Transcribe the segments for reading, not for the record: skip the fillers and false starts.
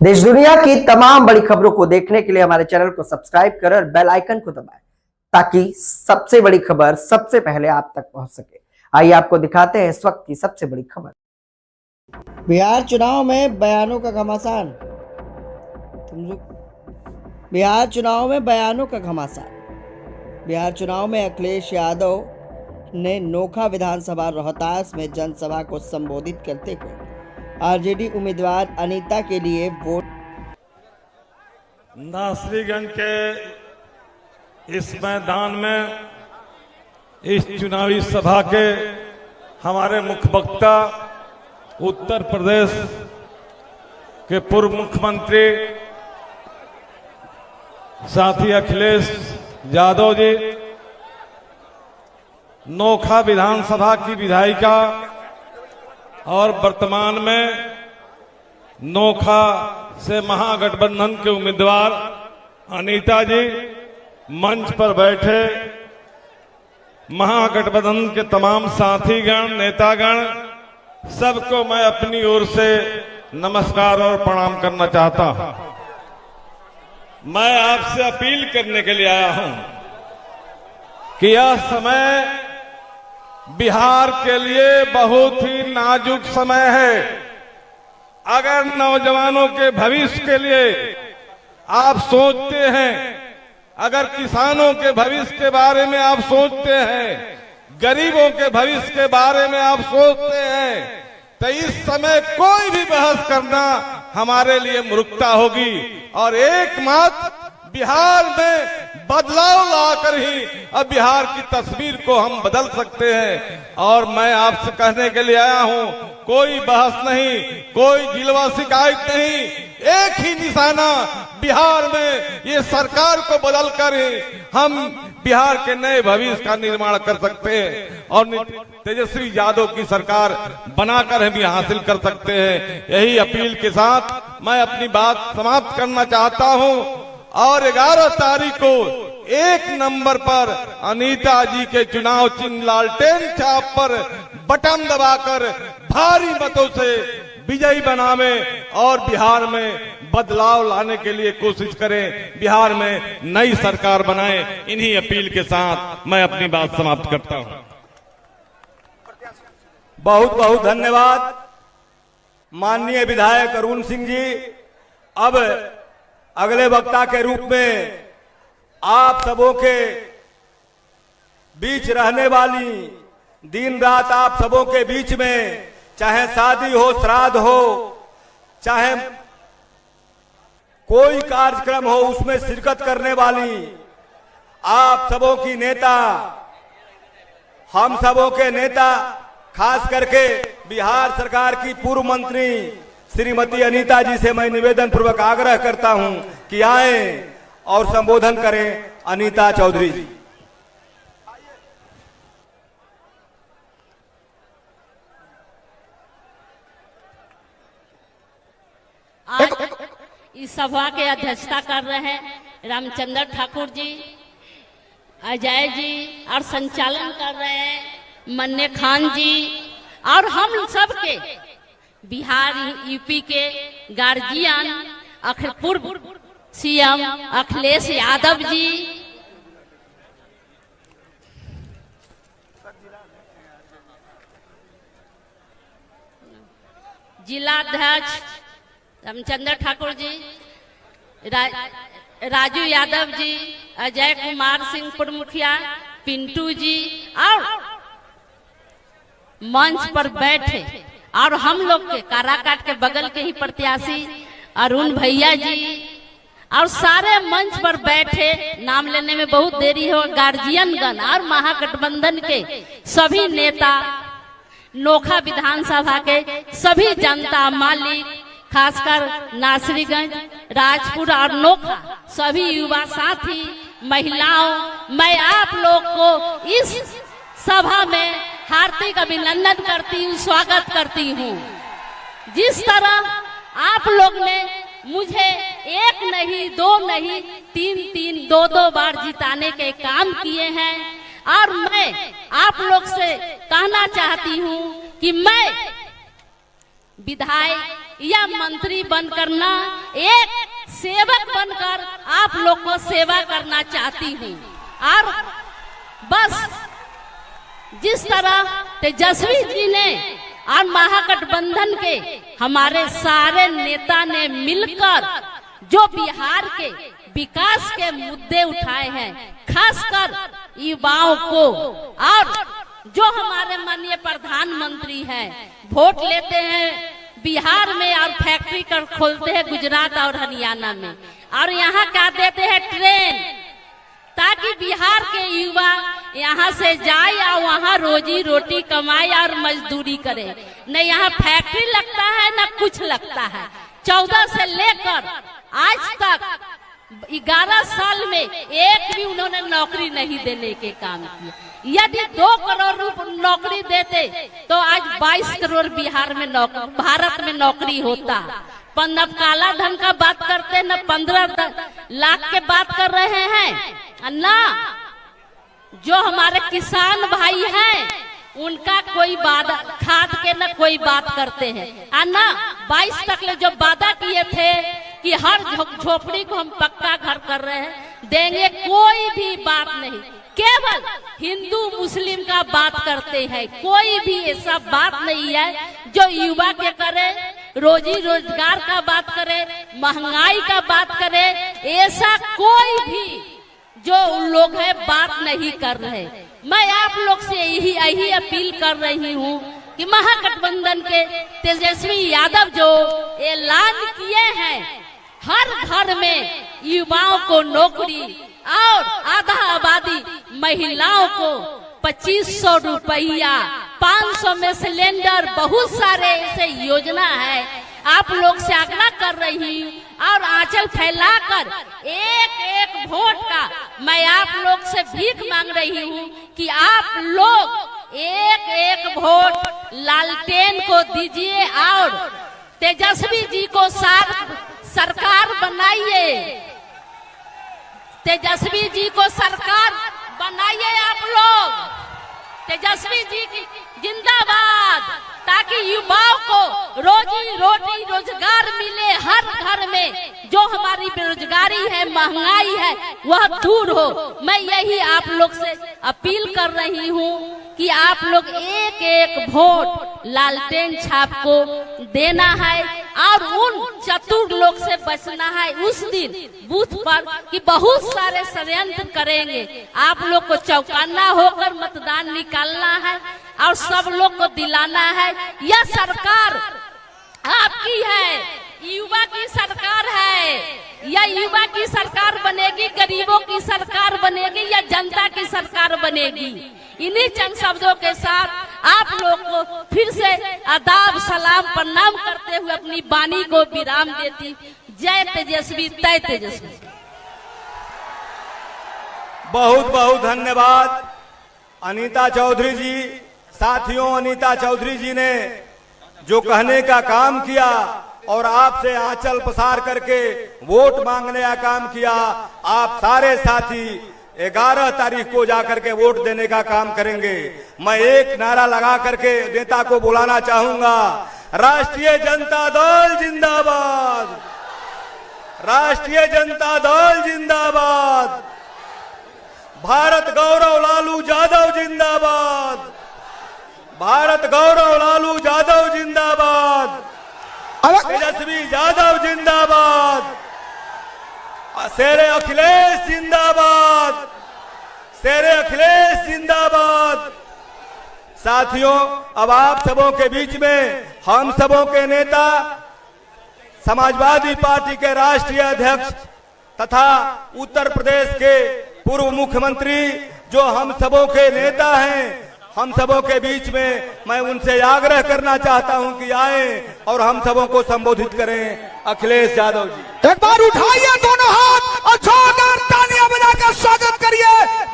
देश दुनिया की तमाम बड़ी खबरों को देखने के लिए हमारे चैनल को सब्सक्राइब करें और बेल आइकन को दबाएं ताकि सबसे बड़ी खबर सबसे पहले आप तक पहुंच सके। आइए आपको दिखाते हैं इस वक्त की सबसे बड़ी खबर। बिहार चुनाव में बयानों का घमासान। बिहार चुनाव में बयानों का घमासान। बिहार चुनाव में अखिलेश यादव ने नोखा विधानसभा रोहतास में जनसभा को संबोधित करते हुए आरजेडी उम्मीदवार अनीता के लिए वोट। नासरीगंज के इस मैदान में इस चुनावी सभा के हमारे मुख्य वक्ता उत्तर प्रदेश के पूर्व मुख्यमंत्री साथी अखिलेश यादव जी, नोखा विधानसभा की विधायिका और वर्तमान में नोखा से महागठबंधन के उम्मीदवार अनीता जी मंच पर बैठे महागठबंधन के तमाम साथीगण, नेतागण, सबको मैं अपनी ओर से नमस्कार और प्रणाम करना चाहता हूं। मैं आपसे अपील करने के लिए आया हूं कि यह समय बिहार के लिए बहुत ही नाजुक समय है। अगर नौजवानों के भविष्य के लिए आप सोचते हैं, अगर किसानों के भविष्य के बारे में आप सोचते हैं, गरीबों के भविष्य के बारे में आप सोचते हैं, तो इस समय कोई भी बहस करना हमारे लिए मूर्खता होगी और एकमात्र बिहार में बदलाव लाकर ही अब बिहार की तस्वीर को हम बदल सकते हैं। और मैं आपसे कहने के लिए आया हूं, कोई बहस नहीं, कोई गिलवा शिकायत नहीं, एक ही निशाना बिहार में ये सरकार को बदलकर ही हम बिहार के नए भविष्य का निर्माण कर सकते हैं और तेजस्वी यादव की सरकार बनाकर हम ये हासिल कर सकते हैं। यही अपील के साथ मैं अपनी बात समाप्त करना चाहता हूं और 11 तारीख को 1 नंबर पर अनीता जी के चुनाव चिन्ह लालटेन छाप पर बटन दबाकर भारी मतों से विजयी बनावे और बिहार में बदलाव लाने के लिए कोशिश करें, बिहार में नई सरकार बनाएं। इन्हीं अपील के साथ मैं अपनी बात समाप्त करता हूं। बहुत बहुत धन्यवाद माननीय विधायक अरुण सिंह जी। अब अगले वक्ता के रूप में आप सबों के बीच रहने वाली, दिन रात आप सबों के बीच में, चाहे शादी हो, श्राद्ध हो, चाहे कोई कार्यक्रम हो, उसमें शिरकत करने वाली आप सबों की नेता, हम सबों के नेता, खास करके बिहार सरकार की पूर्व मंत्री श्रीमती अनीता जी से मैं निवेदन पूर्वक आग्रह करता हूं कि आए और संबोधन करें। अनीता चौधरी जी। आज इस सभा के अध्यक्षता कर रहे हैं रामचंद्र ठाकुर जी, अजय जी, और संचालन कर रहे हैं मन्ने खान जी, और हम सब के बिहार यूपी के गार्जियन पूर्व सीएम अखिलेश यादव जी, जिलाध्यक्ष रामचंद्र ठाकुर जी, राजू यादव जी, अजय कुमार सिंह पूर्व मुखिया, पिंटू जी, और मंच पर बैठे और हम लोग के काराकाट के बगल के ही प्रत्याशी अरुण भैया जी, और सारे मंच पर बैठे, नाम लेने में बहुत देरी हो, गार्जियनगण और महागठबंधन के सभी नेता, नोखा विधानसभा के सभी जनता, मालिक, खासकर नासरीगंज, राजपुर और नोखा सभी युवा साथी, महिलाओं, मैं आप लोग को इस सभा में हार्दिक अभिनंदन करती हूँ, स्वागत करती हूँ। जिस तरह आप लोग ने मुझे एक नहीं, दो नहीं, तीन, दो बार जिताने के काम किए हैं, और मैं आप लोग से कहना चाहती हूँ कि मैं विधायक या मंत्री बनकर ना एक सेवक बनकर आप लोग को सेवा करना चाहती हूँ। और बस जिस तरह तेजस्वी जी ने और महागठबंधन के हमारे सारे नेता ने मिलकर जो बिहार के विकास के मुद्दे उठाए हैं, खासकर युवाओं को, और जो हमारे माननीय प्रधानमंत्री हैं, वोट लेते हैं बिहार में और फैक्ट्री कर खोलते हैं गुजरात और हरियाणा में, और यहाँ क्या देते हैं ट्रेन, ताकि बिहार के युवा यहाँ से जाए और वहाँ रोजी रोटी कमाए और मजदूरी करे। न यहाँ फैक्ट्री लगता है न कुछ लगता है। 14 से लेकर आज तक 11 साल में एक भी उन्होंने नौकरी नहीं देने के काम किए। यदि 2 करोड़ नौकरी देते तो आज 22 करोड़ बिहार में भारत में नौकरी होता। न काला धन का बात करते, न 15 लाख के बात कर रहे हैं, ना जो हमारे किसान भाई हैं उनका कोई वादा, खाद के न कोई बात करते हैं। ना 22 तक ले जो वादा किए थे कि हर झोपड़ी को हम पक्का घर कर रहे हैं, देंगे, कोई भी बात नहीं। केवल हिंदू मुस्लिम का बात करते हैं, कोई भी ऐसा बात नहीं है जो युवा के करे, रोजी रोजगार का बात करे, महंगाई का बात करे। ऐसा कोई भी जो लोग है बात नहीं कर रहे। मैं आप लोग से यही अपील कर रही हूँ कि महागठबंधन के तेजस्वी यादव जो ऐलान किए हैं, हर घर में युवाओं को नौकरी और आधा आबादी महिलाओं को 2500 रुपया, 500 में सिलेंडर, बहुत सारे ऐसे योजना है। आप लोग से आग्रह कर रही हूँ और आंचल फैलाकर एक वोट का मैं आप लोग से भीख मांग रही हूँ कि आप लोग एक वोट लालटेन को दीजिए और तेजस्वी जी को सरकार बनाइए। तेजस्वी जी को सरकार बनाइए आप लोग। तेजस्वी जी की जिंदाबाद, ताकि युवाओं को रोजी रोटी रोजगार मिले, हर घर में जो हमारी बेरोजगारी है, महंगाई है, वह दूर हो। मैं यही आप लोग से अपील कर रही हूँ कि आप लोग एक वोट लालटेन छाप को देना है और उन चतुर लोग से बचना है उस दिन बूथ पर कि बहुत सारे षड्यंत्र करेंगे। आप लोग को चौकन्ना होकर मतदान निकालना है और सब लोग को दिलाना है। यह सरकार आपकी है, युवा की सरकार है। या युवा की सरकार बनेगी, गरीबों की सरकार बनेगी, या जनता की सरकार बनेगी। इन्हीं चंद शब्दों के साथ आप लोग को फिर से आदाब सलाम प्रणाम करते हुए अपनी वाणी को विराम देती। जय तेजस्वी, तय तेजस्वी। बहुत बहुत धन्यवाद अनीता चौधरी जी। साथियों, अनीता चौधरी जी ने जो कहने का काम किया और आपसे आंचल पसार करके वोट मांगने का काम किया, आप सारे साथी 11 तारीख को जाकर के वोट देने का काम करेंगे। मैं एक नारा लगा करके नेता को बुलाना चाहूंगा, राष्ट्रीय जनता दल जिंदाबाद, राष्ट्रीय जनता दल जिंदाबाद, भारत गौरव लालू यादव जिंदाबाद, भारत गौरव लालू यादव जिंदाबाद, तेजस्वी यादव जिंदाबाद, शेरे अखिलेश जिंदाबाद, शेरे अखिलेश जिंदाबाद। साथियों, अब आप सबों के बीच में हम सबों के नेता, समाजवादी पार्टी के राष्ट्रीय अध्यक्ष तथा उत्तर प्रदेश के पूर्व मुख्यमंत्री जो हम सबों के नेता हैं, हम सबों के बीच में मैं उनसे आग्रह करना चाहता हूं कि आए और हम सबों को संबोधित करें। अखिलेश यादव जी, एक बार उठाइए दोनों हाथ और जोरदार तालियां बजाकर स्वागत करिए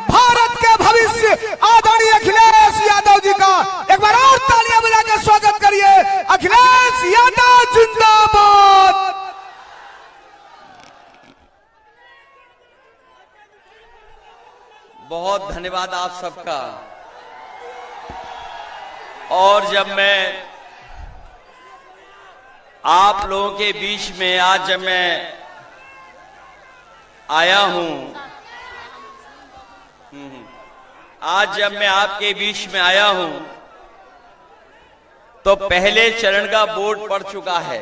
भारत के भविष्य आदरणीय अखिलेश यादव जी का। एक बार और तालियां बजाकर स्वागत करिए। अखिलेश यादव जिंदाबाद। बहुत धन्यवाद आप सबका। और जब मैं आप लोगों के बीच में आज जब मैं आया हूं, आज जब मैं आपके बीच में आया हूं तो पहले चरण का बोर्ड पड़ चुका है।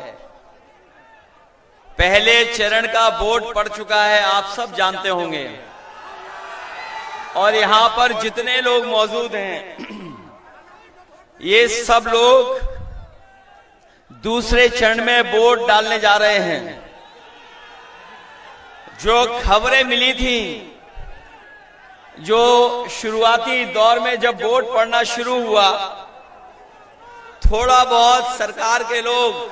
पहले चरण का बोर्ड पड़ चुका है, आप सब जानते होंगे। और यहां पर जितने लोग मौजूद हैं, ये सब लोग दूसरे चरण में वोट डालने जा रहे हैं। जो खबरें मिली थी, जो शुरुआती दौर में जब वोट पड़ना शुरू हुआ, थोड़ा बहुत सरकार के लोग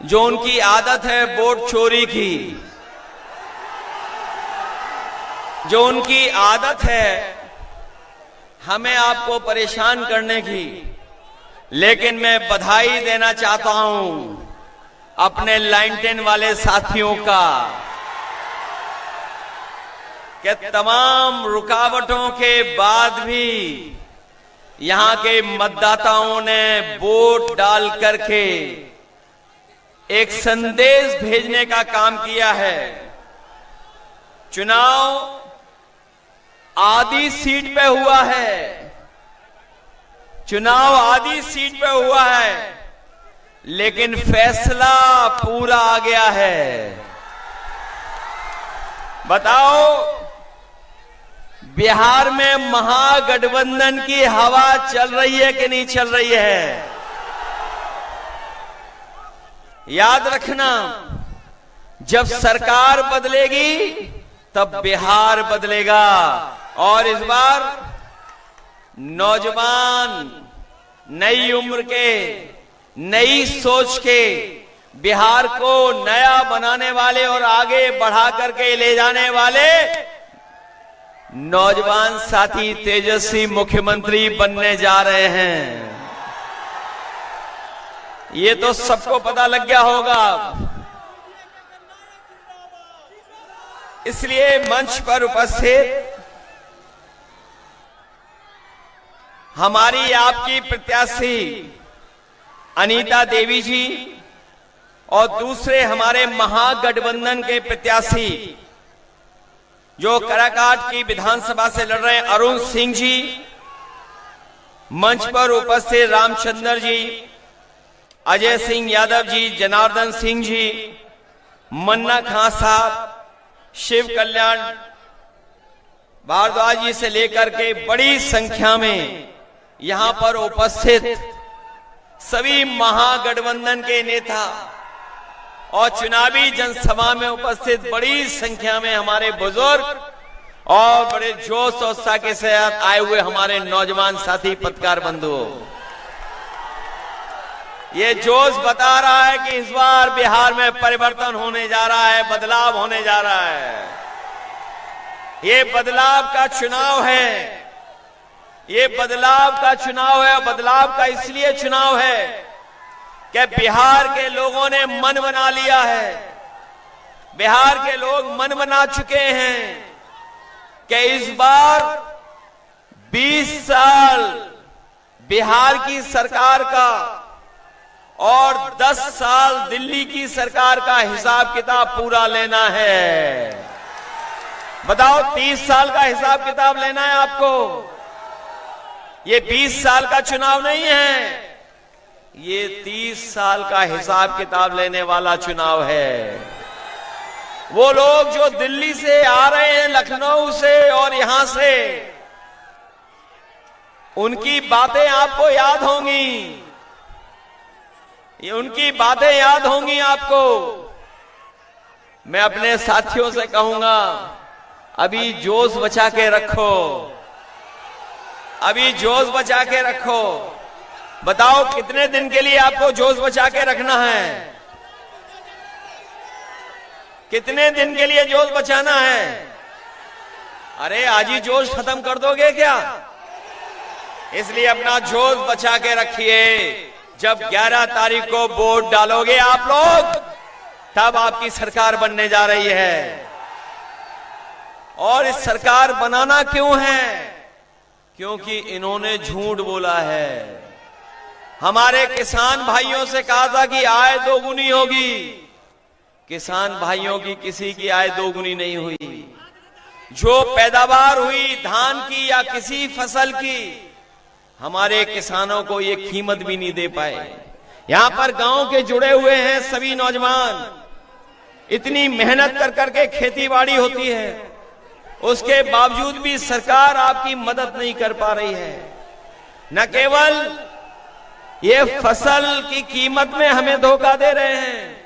जो उनकी आदत है वोट चोरी की, जो उनकी आदत है हमें आपको परेशान करने की, लेकिन मैं बधाई देना चाहता हूं अपने लाइन 10 वाले साथियों का कि तमाम रुकावटों के बाद भी यहां के मतदाताओं ने वोट डाल करके एक संदेश भेजने का काम किया है। चुनाव आधी सीट पे हुआ है, चुनाव आधी सीट पे हुआ है, लेकिन फैसला पूरा आ गया है। बताओ, बिहार में महागठबंधन की हवा चल रही है कि नहीं चल रही है? याद रखना, जब सरकार बदलेगी तब बिहार बदलेगा। और इस बार नौजवान, नई उम्र के, नई सोच के, बिहार को नया बनाने वाले और आगे बढ़ा करके ले जाने वाले नौजवान साथी तेजस्वी मुख्यमंत्री बनने जा रहे हैं। ये तो सबको पता लग गया होगा। इसलिए मंच पर उपस्थित हमारी आपकी प्रत्याशी अनीता देवी जी और दूसरे हमारे महागठबंधन के प्रत्याशी जो काराकाट की विधानसभा से लड़ रहे हैं अरुण सिंह जी, मंच पर उपस्थित रामचंद्र जी, अजय सिंह यादव जी, जनार्दन सिंह जी, मन्ना खां साहब, शिव कल्याण भारद्वाज जी से लेकर के बड़ी संख्या में यहां पर उपस्थित सभी महागठबंधन के नेता और चुनावी जनसभा में उपस्थित बड़ी संख्या में हमारे बुजुर्ग और बड़े जोश और उत्साह के साथ आए हुए हमारे नौजवान साथी पत्रकार बंधुओं, ये जोश बता रहा है कि इस बार बिहार में परिवर्तन होने जा रहा है, बदलाव होने जा रहा है। ये बदलाव का चुनाव है, ये बदलाव का चुनाव है। बदलाव का इसलिए चुनाव है कि बिहार के लोगों ने मन बना लिया है, बिहार के लोग मन बना चुके हैं कि इस बार 20 साल बिहार की सरकार का और 10 साल दिल्ली की सरकार का हिसाब किताब पूरा लेना है। बताओ, 30 साल का हिसाब किताब लेना है आपको। ये 20 साल का चुनाव नहीं है, ये 30 साल का हिसाब किताब लेने वाला चुनाव है। वो लोग जो दिल्ली से आ रहे हैं, लखनऊ से और यहां से, उनकी बातें आपको याद होंगी, ये उनकी बातें याद होंगी आपको। मैं अपने साथियों से कहूंगा, अभी जोश बचा के रखो, अभी जोश बचा के रखो। बताओ, कितने दिन के लिए आपको जोश बचा के रखना है? कितने दिन के लिए जोश बचाना है? अरे आज ही जोश खत्म कर दोगे क्या? इसलिए अपना जोश बचा के रखिए। जब 11 तारीख को वोट डालोगे आप लोग, तब आपकी सरकार बनने जा रही है। और इस सरकार बनाना क्यों है? क्योंकि इन्होंने झूठ बोला है। हमारे किसान भाइयों से कहा था कि आय दोगुनी होगी। किसान भाइयों की किसी की आय दोगुनी नहीं हुई। जो पैदावार हुई धान की या किसी फसल की, हमारे किसानों को ये कीमत भी नहीं दे पाए। यहां पर गांव के जुड़े हुए हैं सभी नौजवान, इतनी मेहनत कर करके खेती बाड़ी होती है, उसके बावजूद भी सरकार आपकी मदद नहीं कर पा रही है। न केवल ये फसल की कीमत में हमें धोखा दे रहे हैं,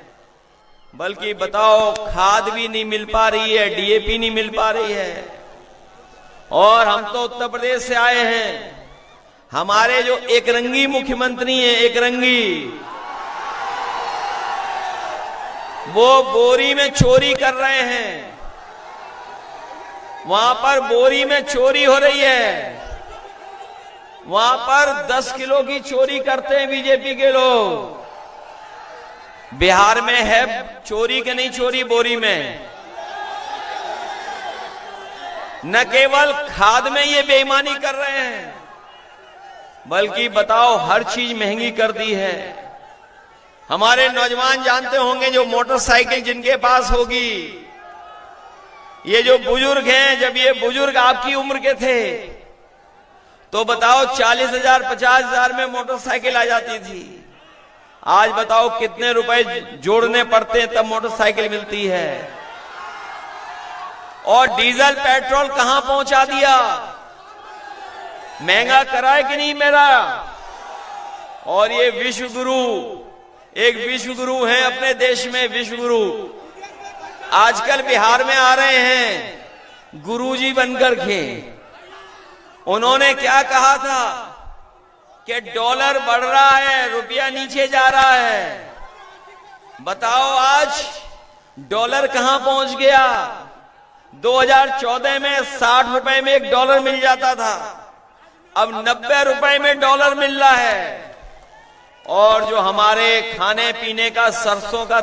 बल्कि बताओ खाद भी नहीं मिल पा रही है, डीएपी नहीं मिल पा रही है। और हम तो उत्तर प्रदेश से आए हैं, हमारे जो एक रंगी मुख्यमंत्री हैं, एक रंगी, वो बोरी में चोरी कर रहे हैं। वहां पर बोरी में चोरी हो रही है, वहां पर 10 किलो की चोरी करते हैं बीजेपी के लोग। बिहार में है चोरी के नहीं चोरी बोरी में। न केवल खाद में ये बेईमानी कर रहे हैं, बल्कि बताओ हर चीज महंगी कर दी है। हमारे नौजवान जानते होंगे, जो मोटरसाइकिल जिनके पास होगी, ये जो बुजुर्ग हैं, जब ये बुजुर्ग आपकी उम्र के थे तो बताओ 40,000 50,000 में मोटरसाइकिल आ जाती थी। आज बताओ कितने रुपए जोड़ने पड़ते हैं तब मोटरसाइकिल मिलती है। और डीजल पेट्रोल कहां पहुंचा दिया, महंगा कराए कि नहीं मेरा। और ये विश्व गुरु, एक विश्व गुरु हैं अपने देश में, विश्व गुरु आजकल बिहार में आ रहे हैं गुरुजी बनकर के। उन्होंने क्या कहा था कि डॉलर बढ़ रहा है, रुपया नीचे जा रहा है। बताओ आज डॉलर कहां पहुंच गया। 2014 में 60 रुपए में एक डॉलर मिल जाता था, अब 90 रुपए में डॉलर मिल रहा है। और जो हमारे खाने पीने का सरसों का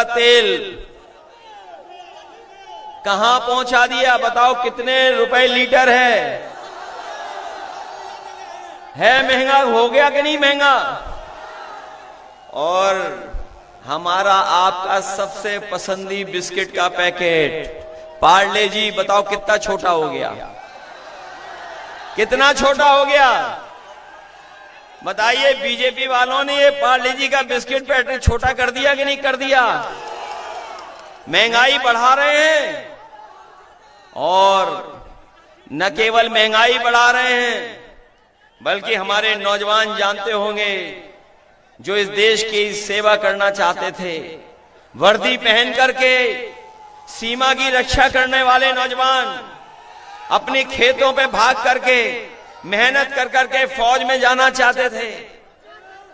तेल कहां पहुंचा दिया, बताओ कितने रुपए लीटर है महंगा हो गया कि नहीं महंगा। और हमारा आपका सबसे पसंदी बिस्किट का पैकेट पार्ले जी, बताओ कितना छोटा हो गया, कितना छोटा हो गया। बताइए बीजेपी वालों ने ये पार्ले जी का बिस्किट पैकेट छोटा कर दिया कि नहीं कर दिया। महंगाई बढ़ा रहे हैं, और न केवल महंगाई बढ़ा रहे हैं, बल्कि हमारे नौजवान जानते होंगे, जो इस देश की सेवा करना चाहते थे, वर्दी पहन करके सीमा की रक्षा करने वाले नौजवान अपने खेतों पे भाग करके मेहनत कर करके फौज में जाना चाहते थे।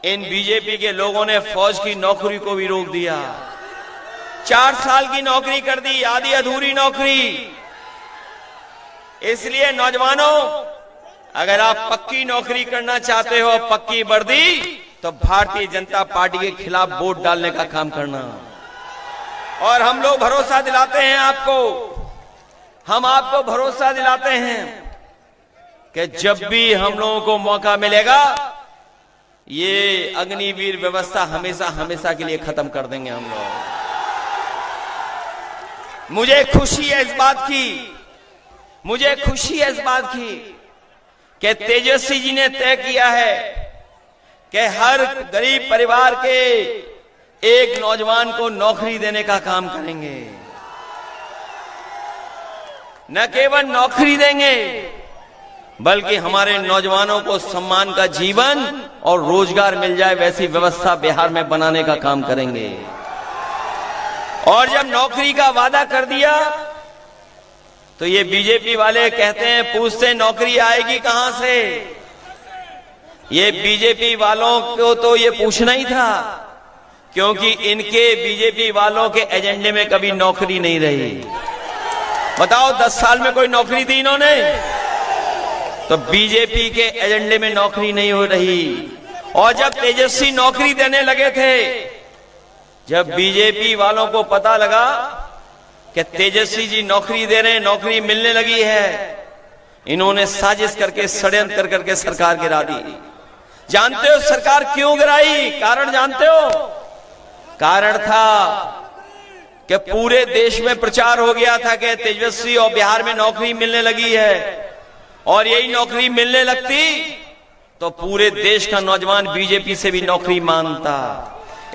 इन बीजेपी के लोगों ने फौज की नौकरी को भी रोक दिया, 4 साल की नौकरी कर दी, आधी अधूरी नौकरी। इसलिए नौजवानों, अगर आप पक्की नौकरी करना चाहते हो, पक्की वर्दी, तो भारतीय जनता पार्टी के खिलाफ वोट डालने का काम करना। और हम लोग भरोसा दिलाते हैं आपको, हम आपको भरोसा दिलाते हैं कि जब भी हम लोगों को मौका मिलेगा, ये अग्निवीर व्यवस्था हमेशा हमेशा के लिए खत्म कर देंगे हम लोग। मुझे खुशी है इस बात की, मुझे खुशी है इस बात की कि तेजस्वी जी ने तय किया है कि हर गरीब परिवार के एक नौजवान को नौकरी देने का काम करेंगे। न केवल नौकरी देंगे, बल्कि हमारे नौजवानों को सम्मान का जीवन और रोजगार मिल जाए, वैसी व्यवस्था बिहार में बनाने का काम करेंगे। और जब नौकरी का वादा कर दिया, तो ये बीजेपी वाले कहते हैं, पूछते नौकरी आएगी कहां से। ये बीजेपी वालों को तो ये पूछना ही था, क्योंकि इनके बीजेपी वालों के एजेंडे में कभी नौकरी नहीं रही। बताओ 10 साल में कोई नौकरी दी इन्होंने? तो बीजेपी के एजेंडे में नौकरी नहीं हो रही। और जब तेजस्वी नौकरी देने लगे थे, जब बीजेपी वालों को पता लगा कि तेजस्वी जी नौकरी दे रहे हैं, नौकरी मिलने लगी है, इन्होंने साजिश करके षड्यंत्र करके सरकार गिरा दी। जानते हो सरकार क्यों गिराई? कारण जानते हो? कारण था कि पूरे देश में प्रचार हो गया था कि तेजस्वी और बिहार में नौकरी मिलने लगी है, और यही नौकरी मिलने लगती तो पूरे देश का नौजवान बीजेपी से भी नौकरी मांगता।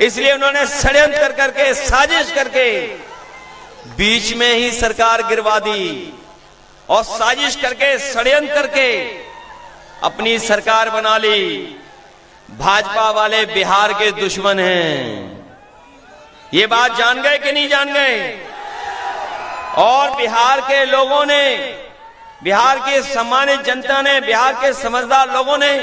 इसलिए उन्होंने षड्यंत्र करके, साजिश करके बीच में ही सरकार गिरवा दी, और साजिश करके, षड्यंत्र करके अपनी सरकार बना ली। भाजपा वाले बिहार के दुश्मन हैं, ये बात जान गए कि नहीं जान गए? और बिहार के लोगों ने, बिहार की सम्मानित जनता ने, बिहार के समझदार लोगों ने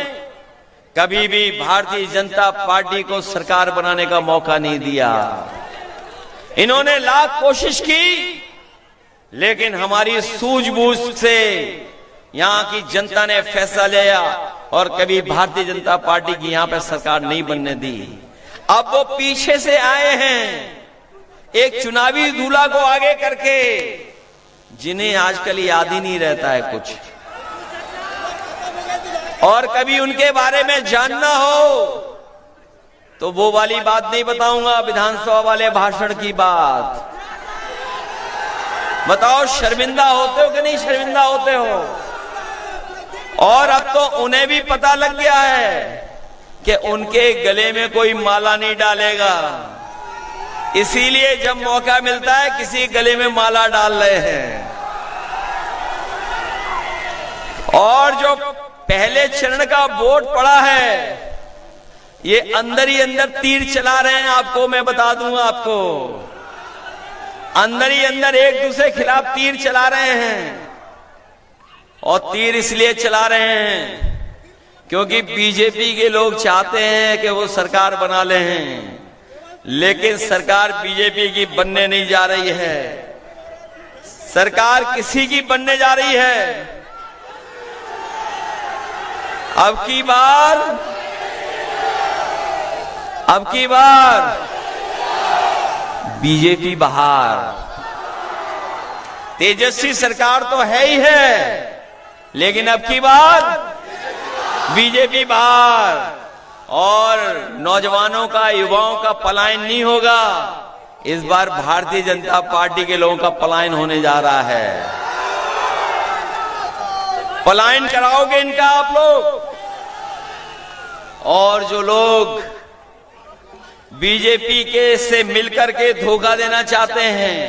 कभी भी भारतीय जनता पार्टी को सरकार बनाने का मौका नहीं दिया। इन्होंने लाख कोशिश की, लेकिन हमारी सूझबूझ से यहां की जनता ने फैसला लिया और कभी भारतीय जनता पार्टी की यहां पर सरकार नहीं बनने दी। अब वो पीछे से आए हैं, एक चुनावी दूल्हा को आगे करके, जिन्हें आजकल याद ही नहीं रहता है कुछ, और कभी उनके बारे में जानना हो तो वो वाली बात नहीं बताऊंगा, विधानसभा वाले भाषण की बात। बताओ शर्मिंदा होते हो कि नहीं शर्मिंदा होते हो? और अब तो उन्हें भी पता लग गया है कि उनके गले में कोई माला नहीं डालेगा, इसीलिए जब मौका मिलता है किसी गले में माला डाल रहे हैं। और जो पहले चरण का वोट पड़ा है, ये अंदर ही अंदर तीर चला रहे हैं। आपको मैं बता दूंगा, आपको अंदर ही अंदर एक दूसरे के खिलाफ तीर चला रहे हैं। और तीर इसलिए चला रहे हैं क्योंकि बीजेपी के लोग चाहते हैं कि वो सरकार बना ले हैं, लेकिन सरकार बीजेपी की बनने नहीं जा रही है। सरकार किसी की बनने जा रही है? अब की बार बीजेपी बाहर। तेजस्वी सरकार तो है ही है, लेकिन अब की बार बीजेपी बाहर। और नौजवानों का, युवाओं का पलायन नहीं होगा, इस बार भारतीय जनता पार्टी के लोगों का पलायन होने जा रहा है। पलायन कराओगे इनका आप लोग। और जो लोग बीजेपी के से मिलकर के धोखा देना चाहते हैं,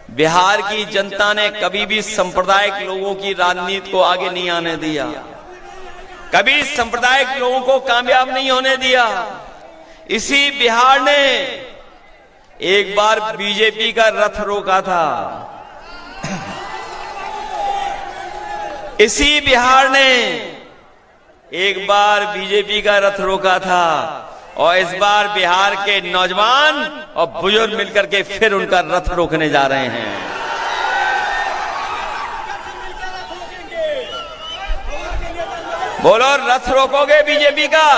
बिहार की जनता ने कभी भी सांप्रदायिक लोगों की राजनीति को आगे नहीं आने दिया, कभी सांप्रदायिक लोगों को कामयाब नहीं होने दिया। इसी बिहार ने एक बार बीजेपी का रथ रोका था, इसी बिहार ने एक बार बीजेपी का रथ रोका था। और इस बार बिहार के नौजवान और बुजुर्ग मिलकर के फिर उनका रथ रोकने जा रहे हैं। बोलो, रथ रोकोगे बीजेपी का?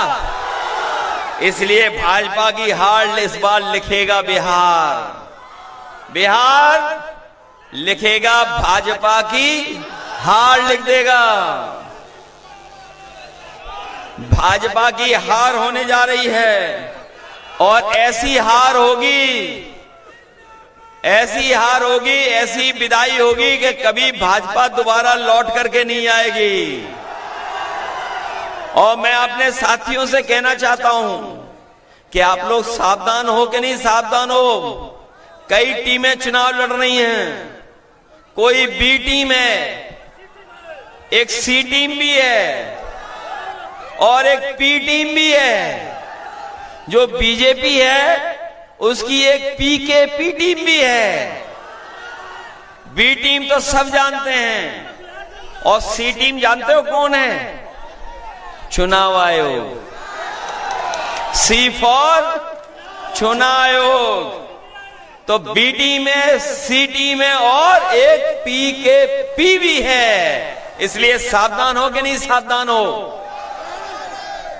इसलिए भाजपा की हार इस बार लिखेगा बिहार, बिहार लिखेगा भाजपा की हार लिख देगा। भाजपा की हार होने जा रही है, और ऐसी हार होगी, ऐसी हार होगी, ऐसी विदाई होगी कि कभी भाजपा दोबारा लौट करके नहीं आएगी। और मैं अपने साथियों से कहना चाहता हूं कि आप लोग सावधान हो कि नहीं सावधान हो। कई टीमें चुनाव लड़ रही हैं, कोई बी टीम है, एक सी टीम भी है और एक पी टीम भी है। जो बीजेपी है उसकी एक पी के पी टीम भी है। बी टीम तो सब जानते हैं, और सी टीम जानते हो कौन है? चुनाव आयोग, सी फॉर चुनाव आयोग। तो बी टीम है, सी टीम है, और एक पी के पी भी है। इसलिए सावधान हो कि नहीं सावधान हो।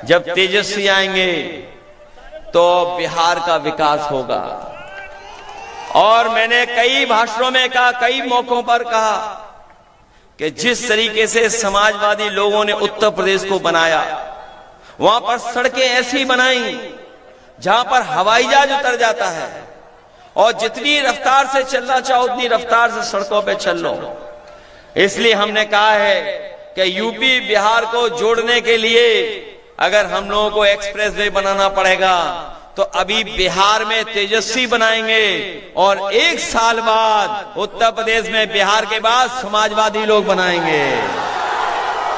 जब तेजस्वी आएंगे तो बिहार का विकास होगा। और मैंने कई भाषणों में कहा, कई मौकों पर कहा कि जिस तरीके से समाजवादी लोगों ने उत्तर प्रदेश को बनाया, वहां पर सड़कें ऐसी बनाई जहां पर हवाई जहाज उतर जाता है और जितनी रफ्तार से चलना चाहो उतनी रफ्तार से सड़कों पे चल लो। इसलिए हमने कहा है कि यूपी बिहार को जोड़ने के लिए अगर हम लोगों को एक्सप्रेस वे बनाना पड़ेगा तो अभी बिहार में तेजस्वी बनाएंगे और 1 साल बाद उत्तर प्रदेश में बिहार के बाद समाजवादी लोग बनाएंगे।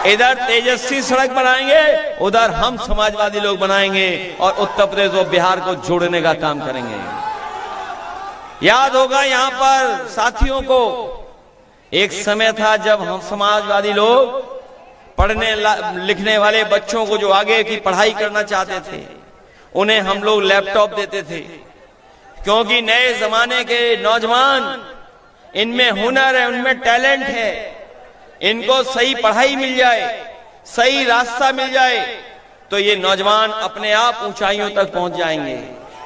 इधर तेजस्वी सड़क बनाएंगे, उधर हम समाजवादी लोग बनाएंगे और उत्तर प्रदेश और बिहार को जोड़ने का काम करेंगे। याद होगा यहां पर साथियों को, एक समय था जब हम समाजवादी लोग पढ़ने लिखने वाले बच्चों को जो आगे की पढ़ाई करना चाहते थे उन्हें हम लोग लैपटॉप देते थे, क्योंकि नए जमाने के नौजवान, इनमें हुनर है, उनमें टैलेंट है, इनको सही पढ़ाई मिल जाए, सही रास्ता मिल जाए तो ये नौजवान अपने आप ऊंचाइयों तक पहुंच जाएंगे।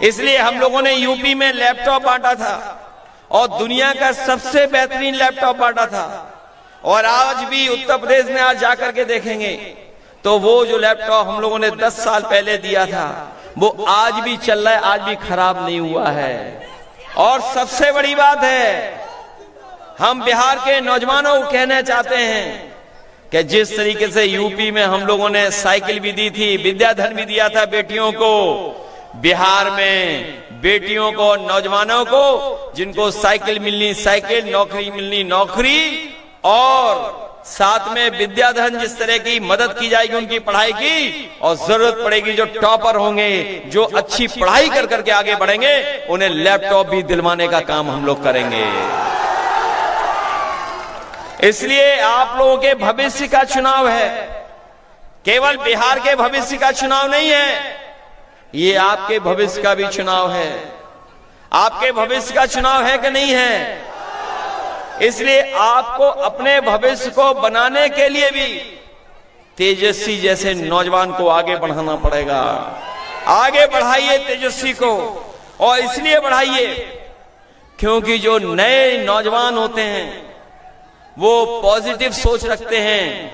इसलिए हम लोगों ने यूपी में लैपटॉप बांटा था और दुनिया का सबसे बेहतरीन लैपटॉप बांटा था। और आज भी उत्तर प्रदेश में आज जाकर के देखेंगे तो वो जो लैपटॉप हम लोगों ने 10 साल पहले दिया था वो आज भी चल रहा है, आज भी खराब नहीं हुआ है। और सबसे बड़ी बात है, हम बिहार के नौजवानों को कहना चाहते हैं कि जिस तरीके से यूपी में हम लोगों ने साइकिल भी दी थी, विद्याधन भी दिया था बेटियों को, बिहार में बेटियों को, नौजवानों को जिनको साइकिल मिलनी साइकिल, नौकरी मिलनी नौकरी और साथ में विद्याधन, जिस तरह की मदद की जाएगी उनकी पढ़ाई की, और जरूरत पड़ेगी जो टॉपर होंगे, जो अच्छी पढ़ाई कर करके आगे बढ़ेंगे, उन्हें लैपटॉप भी दिलवाने का काम हम लोग करेंगे। इसलिए आप लोगों के भविष्य का चुनाव है, केवल बिहार के भविष्य का चुनाव नहीं है, ये आपके भविष्य का भी चुनाव है। आपके भविष्य का चुनाव है कि नहीं है? इसलिए आपको अपने भविष्य को बनाने के लिए भी तेजस्वी जैसे नौजवान को आगे बढ़ाना पड़ेगा। आगे बढ़ाइए तेजस्वी को, और इसलिए बढ़ाइए क्योंकि जो नए नौजवान होते हैं वो पॉजिटिव सोच रखते हैं,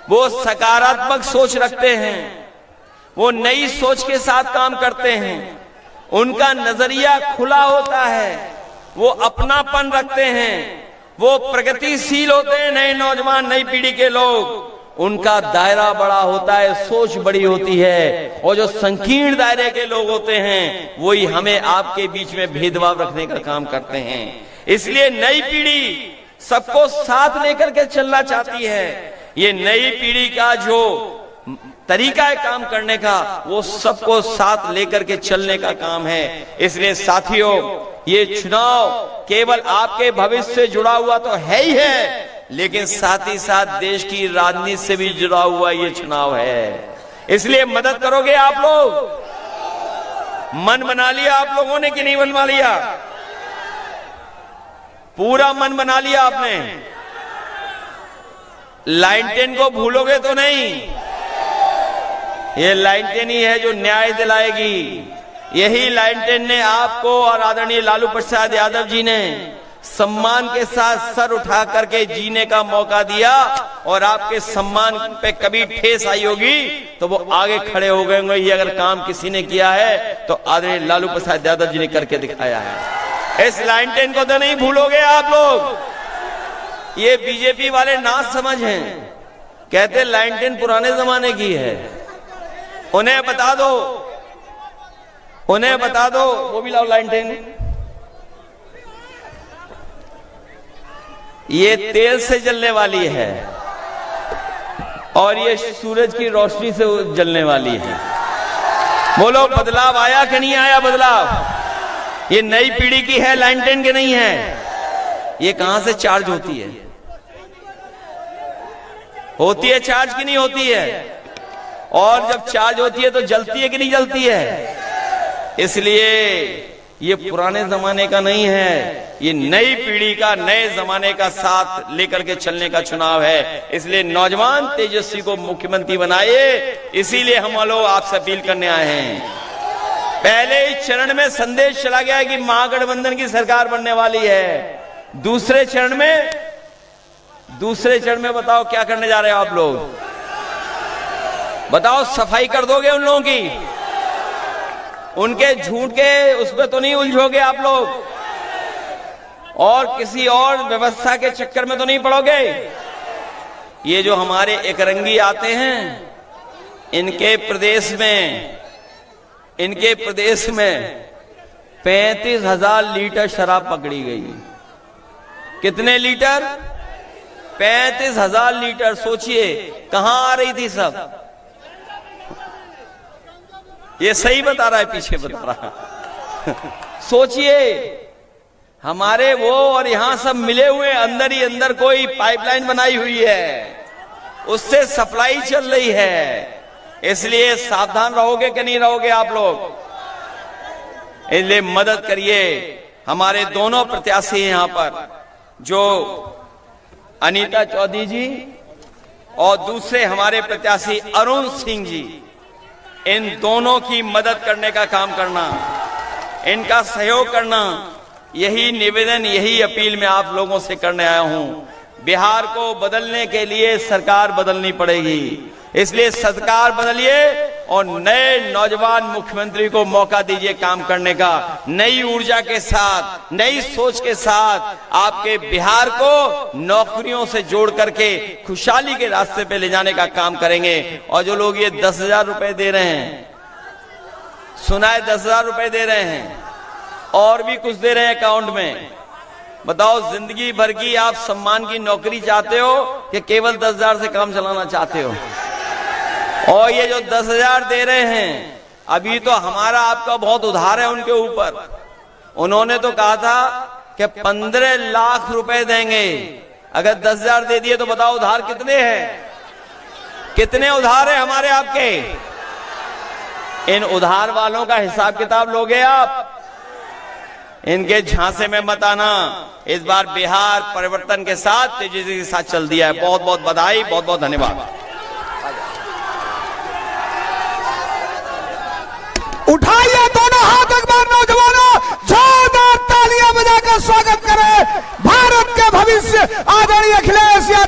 वो सकारात्मक सोच रखते हैं, वो नई सोच के साथ काम करते हैं, उनका नजरिया खुला होता है, वो अपनापन रखते हैं, वो प्रगतिशील होते हैं। नए नौजवान, नई पीढ़ी के लोग, उनका दायरा बड़ा होता है, सोच बड़ी होती है। और जो संकीर्ण दायरे के लोग होते हैं वही हमें आपके बीच में भेदभाव रखने का काम करते हैं। इसलिए नई पीढ़ी सबको साथ लेकर के चलना चाहती है। ये नई पीढ़ी का जो तरीका है काम करने का, वो सबको साथ लेकर के चलने का काम है। इसलिए साथियों, ये चुनाव केवल आपके भविष्य से जुड़ा हुआ तो है ही है, लेकिन साथ ही साथ देश की राजनीति से भी जुड़ा हुआ ये चुनाव है। इसलिए मदद करोगे आप लोग? मन बना लिया आप लोगों ने कि नहीं बनवा लिया? पूरा मन बना लिया आपने? लाइन 10 को भूलोगे तो नहीं? ये लाइन 10 ही है जो न्याय दिलाएगी। यही लाइन 10 ने आपको और आदरणीय लालू प्रसाद यादव जी ने सम्मान के साथ सर उठा करके जीने का मौका दिया, और आपके सम्मान पे कभी ठेस आई होगी तो वो आगे खड़े हो गए होंगे। ये अगर काम किसी ने किया है तो आदरणीय लालू प्रसाद यादव जी ने करके दिखाया है। इस लाइन 10 को तो नहीं भूलोगे आप लोग। ये बीजेपी वाले ना समझ हैं, कहते लाइन 10 पुराने जमाने की है। उन्हें बता दो, उन्हें बता दो, वो भी लाओ लाइन 10। ये तेल से जलने वाली है और ये सूरज की रोशनी से जलने वाली है। बोलो बदलाव आया कि नहीं आया बदलाव? ये नई पीढ़ी की है, लाइन 10 की नहीं है। ये कहां से चार्ज होती है? होती है चार्ज की नहीं होती है? और जब चार्ज होती है तो जलती है कि नहीं जलती है? इसलिए ये पुराने जमाने का नहीं है, ये नई पीढ़ी का, नए जमाने का साथ लेकर के चलने का चुनाव है। इसलिए नौजवान तेजस्वी को मुख्यमंत्री बनाइए। इसीलिए हम लोग आपसे अपील करने आए हैं। पहले ही चरण में संदेश चला गया है कि महागठबंधन की सरकार बनने वाली है। दूसरे चरण में बताओ क्या करने जा रहे हो आप लोग? बताओ सफाई कर दोगे उन लोगों की? उनके झूठ के उसमें तो नहीं उलझोगे आप लोग? और किसी और व्यवस्था के चक्कर में तो नहीं पड़ोगे? ये जो हमारे एकरंगी आते हैं, इनके प्रदेश में 35,000 लीटर शराब पकड़ी गई। कितने लीटर? 35,000 लीटर। सोचिए कहां आ रही थी सब? ये सही बता रहा है, पीछे बता रहा। सोचिए हमारे वो और यहां सब मिले हुए, अंदर ही अंदर कोई पाइपलाइन बनाई हुई है, उससे सप्लाई चल रही है। इसलिए सावधान रहोगे कि नहीं रहोगे आप लोग? इसलिए मदद करिए। हमारे दोनों प्रत्याशी हैं यहां पर, जो अनीता चौधरी जी और दूसरे हमारे प्रत्याशी अरुण सिंह जी, इन दोनों की मदद करने का काम करना, इनका सहयोग करना, यही निवेदन, यही अपील मैं आप लोगों से करने आया हूं। बिहार को बदलने के लिए सरकार बदलनी पड़ेगी, इसलिए सरकार बदलिए और नए नौजवान मुख्यमंत्री को मौका दीजिए काम करने का। नई ऊर्जा के साथ, नई सोच के साथ आपके बिहार को नौकरियों से जोड़ करके खुशहाली के रास्ते पे ले जाने का काम करेंगे। और जो लोग ये 10,000 रुपए दे रहे हैं, सुना है 10,000 रुपए दे रहे हैं, और भी कुछ दे रहे हैं अकाउंट में, बताओ जिंदगी भर की आप सम्मान की नौकरी चाहते हो कि केवल 10,000 से काम चलाना चाहते हो? और ये जो 10,000 दे रहे हैं, अभी तो हमारा आपका बहुत उधार है उनके ऊपर। उन्होंने तो कहा था कि 15 लाख रुपए देंगे। अगर 10,000 दे दिए तो बताओ उधार कितने हैं? कितने उधार है हमारे आपके? इन उधार वालों का हिसाब किताब लोगे आप? इनके झांसे में मत आना। इस बार बिहार परिवर्तन के साथ, तेजी के साथ चल दिया है। बहुत बहुत बधाई, बहुत बहुत धन्यवाद। उठाइए दोनों हाथ एक बार नौजवानों, जोरदार तालियां बजाकर स्वागत करें भारत के भविष्य आदरणीय अखिलेश यादव।